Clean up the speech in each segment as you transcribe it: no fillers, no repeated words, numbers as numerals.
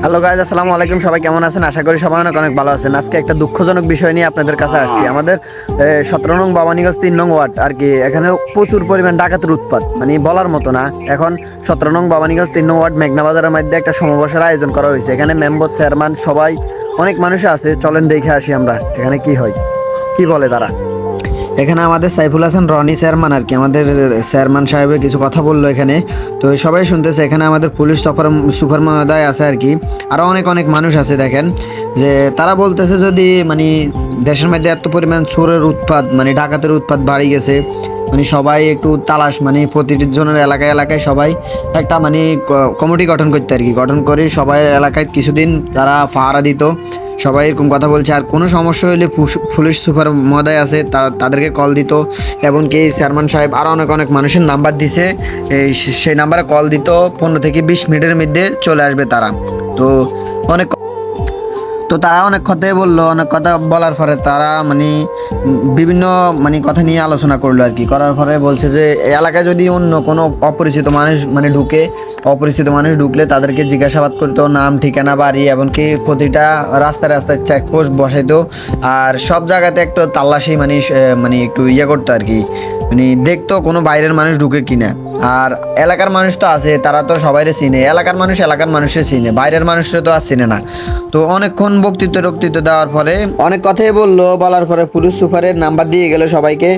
Hello guys, আসসালামু আলাইকুম। সবাই কেমন আছেন? আশা করি সবাই অনেক অনেক ভালো আছেন। আজকে একটা দুঃখজনক বিষয় নিয়ে আপনাদের কাছে আসছি। আমাদের 17 নং ভবানীগঞ্জ 3 নং ওয়ার্ড আর কি, এখানে প্রচুর পরিমাণ ডাকাতের উৎপাত, মানে বলার মতো না। এখন 17 নং ভবানীগঞ্জ 3 নং ওয়ার্ড মেঘনা বাজারের মধ্যে একটা সমাবেশের আয়োজন করা হয়েছে। এখানে মেম্বার, চেয়ারম্যান সবাই অনেক মানুষ আছে। চলেন দেখে আসি আমরা এখানে কি হয়, কি বলে তারা। এখানে আমাদের সাইফুল হাসান রনি চেয়ারম্যান আর কি, আমাদের চেয়ারম্যান সাহেবে কিছু কথা বললো এখানে, তো সবাই শুনতেছে। এখানে আমাদের পুলিশ সুপার মহোদয় আছে আর কি, আরও অনেক অনেক মানুষ আছে। দেখেন যে তারা বলতেছে যদি মানে দেশের মধ্যে এত পরিমাণ চোরের উৎপাত, মানে ডাকাতের উৎপাত বাড়ি গেছে, মানে সবাই একটু তালাশ, মানে প্রতিটি জনের এলাকায় এলাকায় সবাই একটা মানে কমিটি গঠন করতে আর কি, গঠন করে সবাই এলাকায় কিছুদিন তারা পাহারা দিত। সবাই এরকম কথা বলছে। আর কোনো সমস্যা হলে পুলিশ সুপার মহোদয় আছে, তাদেরকে কল দিত। এমনকি চেয়ারম্যান সাহেব আরও অনেক অনেক মানুষের নাম্বার দিছে, সেই নাম্বারে কল দিত। 15 থেকে 20 মিনিটের মধ্যে চলে আসবে তারা। তো অনেক তারা অনেক কথাই বললো। অনেক কথা বলার পরে তারা মানে বিভিন্ন মানে কথা নিয়ে আলোচনা করলো আর কি। করার পরে বলছে যে এই এলাকায় যদি অন্য কোনো অপরিচিত মানুষ মানে অপরিচিত মানুষ ঢুকলে তাদেরকে জিজ্ঞাসাবাদ করতো, নাম, ঠিকানা, বাড়ি, এমনকি প্রতিটা রাস্তায় রাস্তায় চেকপোস্ট বসাইতো। আর সব জায়গাতে একটু তাল্লাশি মানে মানে একটু করতো আর কি, মানে দেখতো কোনো বাইরের মানুষ ঢুকে কিনা। আর এলাকার মানুষ তো আছে, তারা তো সবাইরে চিনে। এলাকার মানুষের চিনে, বাইরের মানুষরা তো আর চিনে না। তো অনেকক্ষণ বক্তৃত্ব দেওয়ার পরে অনেক কথাই বলার পরে পুলিশ সুপারের নাম্বার দিয়ে গেল সবাইকে।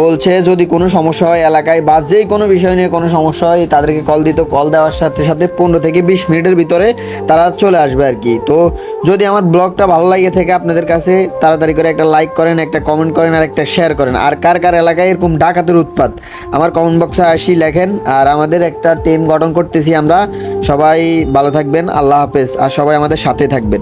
বলছে যদি কোনো সমস্যা হয় এলাকায় বা যেই কোনো বিষয় নিয়ে কোনো সমস্যা হয় তাদেরকে কল দিত। কল দেওয়ার সাথে সাথে 15 থেকে 20 মিনিটের ভিতরে তারা চলে আসবে আর কি। তো যদি আমার ব্লগটা ভালো লাগে থাকে আপনাদের কাছে, তাড়াতাড়ি করে একটা লাইক করেন, একটা কমেন্ট করেন, আর একটা শেয়ার করেন। আর কার কার এলাকায় এরকম ডাকাতের উৎপাত আমার কমেন্ট বক্সে আসি লেখেন। আর আমাদের একটা টিম গঠন করতেছি আমরা। সবাই ভালো থাকবেন, আল্লাহ হাফেজ। আর সবাই আমাদের সাথে থাকবেন।